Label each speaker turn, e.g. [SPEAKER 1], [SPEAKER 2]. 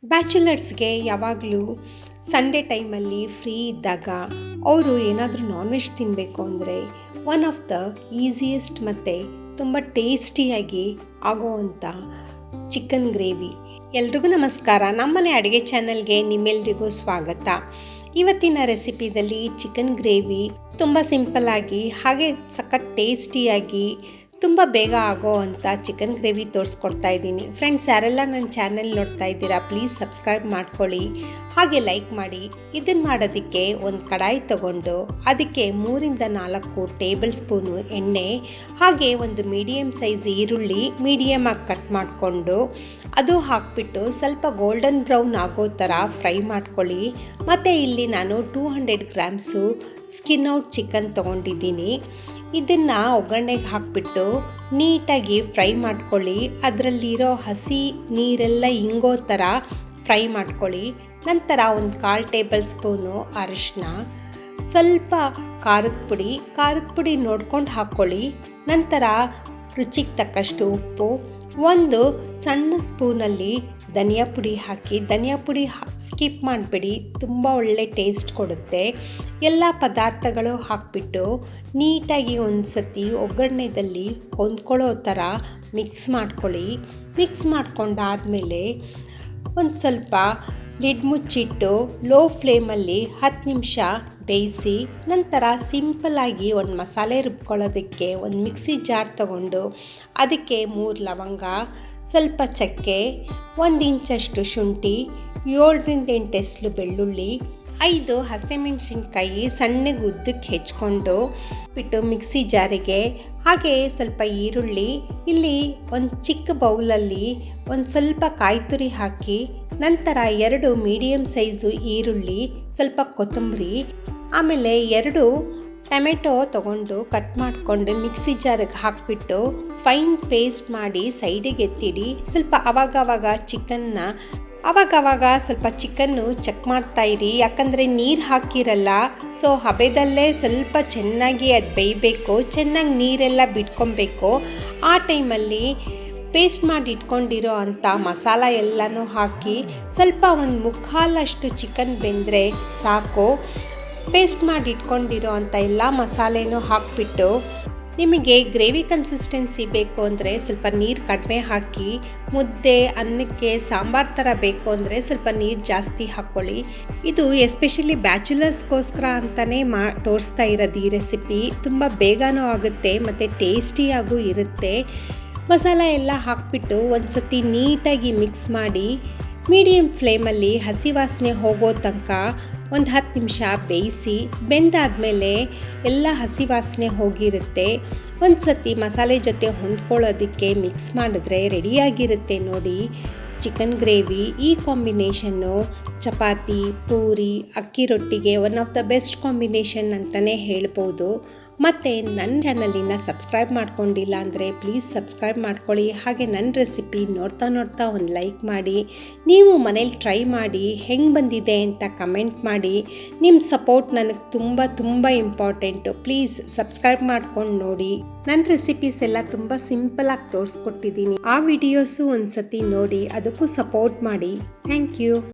[SPEAKER 1] ಬ್ಯಾಚುಲರ್ಸ್ಗೆ ಯಾವಾಗಲೂ ಸಂಡೇ ಟೈಮಲ್ಲಿ ಫ್ರೀ ಇದ್ದಾಗ ಅವರು ಏನಾದರೂ ನಾನ್ ವೆಜ್ ತಿನ್ನಬೇಕು ಅಂದರೆ ಒನ್ ಆಫ್ ದ ಈಸಿಯೆಸ್ಟ್ ಮತ್ತು ತುಂಬ ಟೇಸ್ಟಿಯಾಗಿ ಆಗೋವಂಥ ಚಿಕನ್ ಗ್ರೇವಿ. ಎಲ್ರಿಗೂ ನಮಸ್ಕಾರ. ನಮ್ಮನೆ ಅಡುಗೆ ಚಾನಲ್ಗೆ ನಿಮ್ಮೆಲ್ರಿಗೂ ಸ್ವಾಗತ. ಇವತ್ತಿನ ರೆಸಿಪಿದಲ್ಲಿ ಚಿಕನ್ ಗ್ರೇವಿ ತುಂಬ ಸಿಂಪಲ್ಲಾಗಿ ಹಾಗೆ ಸಖತ್ ಟೇಸ್ಟಿಯಾಗಿ ತುಂಬ ಬೇಗ ಆಗೋ ಅಂಥ ಚಿಕನ್ ಗ್ರೇವಿ ತೋರಿಸ್ಕೊಡ್ತಾ ಇದ್ದೀನಿ. ಫ್ರೆಂಡ್ಸ್, ಯಾರೆಲ್ಲ ನನ್ನ ಚಾನೆಲ್ ನೋಡ್ತಾ ಇದ್ದೀರಾ ಪ್ಲೀಸ್ ಸಬ್ಸ್ಕ್ರೈಬ್ ಮಾಡ್ಕೊಳ್ಳಿ, ಹಾಗೆ ಲೈಕ್ ಮಾಡಿ. ಇದನ್ನು ಮಾಡೋದಕ್ಕೆ ಒಂದು ಕಡಾಯಿ ತಗೊಂಡು ಅದಕ್ಕೆ 3-4 ಟೇಬಲ್ ಸ್ಪೂನು ಎಣ್ಣೆ, ಹಾಗೆ ಒಂದು ಮೀಡಿಯಮ್ ಸೈಜ್ ಈರುಳ್ಳಿ ಮೀಡಿಯಮಾಗಿ ಕಟ್ ಮಾಡಿಕೊಂಡು ಅದು ಹಾಕಿಬಿಟ್ಟು ಸ್ವಲ್ಪ ಗೋಲ್ಡನ್ ಬ್ರೌನ್ ಆಗೋ ಥರ ಫ್ರೈ ಮಾಡ್ಕೊಳ್ಳಿ. ಮತ್ತು ಇಲ್ಲಿ ನಾನು 200 ಗ್ರಾಮ್ಸು ಸ್ಕಿನ್ ಔಟ್ ಚಿಕನ್ ತೊಗೊಂಡಿದ್ದೀನಿ. ಇದನ್ನು ಒಗ್ಗರಣೆಗೆ ಹಾಕಿಬಿಟ್ಟು ನೀಟಾಗಿ ಫ್ರೈ ಮಾಡ್ಕೊಳ್ಳಿ. ಅದರಲ್ಲಿರೋ ಹಸಿ ನೀರೆಲ್ಲ ಇಂಗೋ ಥರ ಫ್ರೈ ಮಾಡ್ಕೊಳ್ಳಿ. ನಂತರ ಒಂದು 1/4 ಟೇಬಲ್ ಸ್ಪೂನು ಅರಿಶಿನ, ಸ್ವಲ್ಪ ಖಾರದ ಪುಡಿ ನೋಡ್ಕೊಂಡು ಹಾಕ್ಕೊಳ್ಳಿ. ನಂತರ ರುಚಿಗೆ ತಕ್ಕಷ್ಟು ಉಪ್ಪು, ಒಂದು ಸಣ್ಣ ಸ್ಪೂನಲ್ಲಿ ಧನಿಯಾ ಪುಡಿ ಹಾಕಿ. ಧನಿಯಾ ಪುಡಿ ಸ್ಕಿಪ್ ಮಾಡಿಬಿಡಿ, ತುಂಬ ಒಳ್ಳೆ ಟೇಸ್ಟ್ ಕೊಡುತ್ತೆ. ಎಲ್ಲ ಪದಾರ್ಥಗಳು ಹಾಕಿಬಿಟ್ಟು ನೀಟಾಗಿ ಒಂದು ಸತಿ ಒಗ್ಗರಣೆಯಲ್ಲಿ ಹೊಂದ್ಕೊಳ್ಳೋ ಥರ ಮಿಕ್ಸ್ ಮಾಡ್ಕೊಳ್ಳಿ. ಮಿಕ್ಸ್ ಮಾಡ್ಕೊಂಡಾದಮೇಲೆ ಒಂದು ಸ್ವಲ್ಪ ಲಿಡ್ ಮುಚ್ಚಿಟ್ಟು ಲೋ ಫ್ಲೇಮಲ್ಲಿ 10 ನಿಮಿಷ ಬೇಯಿಸಿ. ನಂತರ ಸಿಂಪಲ್ಲಾಗಿ ಒಂದು ಮಸಾಲೆ ರುಬ್ಕೊಳ್ಳೋದಕ್ಕೆ ಒಂದು ಮಿಕ್ಸಿ ಜಾರ್ ತಗೊಂಡು ಅದಕ್ಕೆ 3 ಲವಂಗ, ಸ್ವಲ್ಪ ಚಕ್ಕೆ, 1 ಇಂಚಷ್ಟು ಶುಂಠಿ, 7-8 ಎಸ್ಲು ಬೆಳ್ಳುಳ್ಳಿ, 5 ಹಸಿಮೆಣಸಿನ್ಕಾಯಿ ಸಣ್ಣಗೆ ಉದ್ದಕ್ಕೆ ಹೆಚ್ಕೊಂಡು ಬಿಟ್ಟು ಮಿಕ್ಸಿ ಜಾರಿಗೆ, ಹಾಗೆ ಸ್ವಲ್ಪ ಈರುಳ್ಳಿ, ಇಲ್ಲಿ ಒಂದು ಚಿಕ್ಕ ಬೌಲಲ್ಲಿ ಒಂದು ಸ್ವಲ್ಪ ಕಾಯಿ ತುರಿ ಹಾಕಿ. ನಂತರ 2 ಮೀಡಿಯಮ್ ಸೈಜು ಈರುಳ್ಳಿ, ಸ್ವಲ್ಪ ಕೊತ್ತಂಬರಿ, ಆಮೇಲೆ 2 ಟೊಮೆಟೊ ತೊಗೊಂಡು ಕಟ್ ಮಾಡಿಕೊಂಡು ಮಿಕ್ಸಿ ಜಾರಿಗೆ ಹಾಕಿಬಿಟ್ಟು ಫೈನ್ ಪೇಸ್ಟ್ ಮಾಡಿ ಸೈಡಿಗೆ ಎತ್ತಿಡಿ. ಸ್ವಲ್ಪ ಅವಾಗವಾಗ ಸ್ವಲ್ಪ ಚಿಕನ್ನು ಚೆಕ್ ಮಾಡ್ತಾಯಿರಿ, ಯಾಕಂದರೆ ನೀರು ಹಾಕಿರಲ್ಲ. ಸೊ ಹಬೆದಲ್ಲೇ ಸ್ವಲ್ಪ ಚೆನ್ನಾಗಿ ಅದು ಬೇಯಬೇಕು, ಚೆನ್ನಾಗಿ ನೀರೆಲ್ಲ ಬಿಟ್ಕೊಬೇಕು. ಆ ಟೈಮಲ್ಲಿ ಪೇಸ್ಟ್ ಮಾಡಿ ಇಟ್ಕೊಂಡಿರೋ ಅಂಥ ಮಸಾಲ ಎಲ್ಲನೂ ಹಾಕಿ ಸ್ವಲ್ಪ ಒಂದು 1/4 ಚಿಕನ್ ಬೆಂದರೆ ಸಾಕು. ಪೇಸ್ಟ್ ಮಾಡಿ ಇಟ್ಕೊಂಡಿರೋ ಅಂಥ ಎಲ್ಲ ಮಸಾಲೆನೂ ಹಾಕಿಬಿಟ್ಟು ನಿಮಗೆ ಗ್ರೇವಿ ಕನ್ಸಿಸ್ಟೆನ್ಸಿ ಬೇಕು ಅಂದರೆ ಸ್ವಲ್ಪ ನೀರು ಕಡಿಮೆ ಹಾಕಿ. ಮುದ್ದೆ, ಅನ್ನಕ್ಕೆ, ಸಾಂಬಾರು ಥರ ಬೇಕು ಅಂದರೆ ಸ್ವಲ್ಪ ನೀರು ಜಾಸ್ತಿ ಹಾಕ್ಕೊಳ್ಳಿ. ಇದು ಎಸ್ಪೆಷಲಿ ಬ್ಯಾಚುಲರ್ಸ್ಗೋಸ್ಕರ ಅಂತಲೇ ತೋರಿಸ್ತಾ ಇರೋದು ಈ ರೆಸಿಪಿ. ತುಂಬ ಬೇಗನೂ ಆಗುತ್ತೆ ಮತ್ತು ಟೇಸ್ಟಿಯಾಗೂ ಇರುತ್ತೆ. ಮಸಾಲ ಎಲ್ಲ ಹಾಕಿಬಿಟ್ಟು ಒಂದು ಸತಿ ನೀಟಾಗಿ ಮಿಕ್ಸ್ ಮಾಡಿ ಮೀಡಿಯಮ್ ಫ್ಲೇಮಲ್ಲಿ ಹಸಿ ವಾಸನೆ ಹೋಗೋ ತನಕ ಒಂದು 10 ನಿಮಿಷ ಬೇಯಿಸಿ. ಬೆಂದಾದಮೇಲೆ ಎಲ್ಲ ಹಸಿ ವಾಸನೆ ಹೋಗಿರುತ್ತೆ. ಒಂದು ಸತಿ ಮಸಾಲೆ ಜೊತೆ ಹೊಂದ್ಕೊಳ್ಳೋದಕ್ಕೆ ಮಿಕ್ಸ್ ಮಾಡಿದ್ರೆ ರೆಡಿಯಾಗಿರುತ್ತೆ ನೋಡಿ ಚಿಕನ್ ಗ್ರೇವಿ. ಈ ಕಾಂಬಿನೇಷನ್ನು ಚಪಾತಿ, ಪೂರಿ, ಅಕ್ಕಿ ರೊಟ್ಟಿಗೆ one of the best combination ಅಂತಲೇ ಹೇಳ್ಬೋದು. ಮತ್ತು ನನ್ನ ಚಾನಲಿನ ಸಬ್ಸ್ಕ್ರೈಬ್ ಮಾಡ್ಕೊಂಡಿಲ್ಲ ಅಂದರೆ ಪ್ಲೀಸ್ ಸಬ್ಸ್ಕ್ರೈಬ್ ಮಾಡ್ಕೊಳ್ಳಿ. ಹಾಗೆ ನನ್ನ ರೆಸಿಪಿ ನೋಡ್ತಾ ಒಂದು ಲೈಕ್ ಮಾಡಿ. ನೀವು ಮನೇಲಿ ಟ್ರೈ ಮಾಡಿ ಹೆಂಗೆ ಬಂದಿದೆ ಅಂತ ಕಮೆಂಟ್ ಮಾಡಿ. ನಿಮ್ಮ ಸಪೋರ್ಟ್ ನನಗೆ ತುಂಬ ಇಂಪಾರ್ಟೆಂಟು. ಪ್ಲೀಸ್ ಸಬ್ಸ್ಕ್ರೈಬ್ ಮಾಡ್ಕೊಂಡು ನೋಡಿ. ನನ್ನ ರೆಸಿಪೀಸ್ ಎಲ್ಲ ತುಂಬ ಸಿಂಪಲಾಗಿ ತೋರಿಸ್ಕೊಟ್ಟಿದ್ದೀನಿ. ಆ ವಿಡಿಯೋಸು ಒಂದು ಸತಿ ನೋಡಿ, ಅದಕ್ಕೂ ಸಪೋರ್ಟ್ ಮಾಡಿ. Thank you.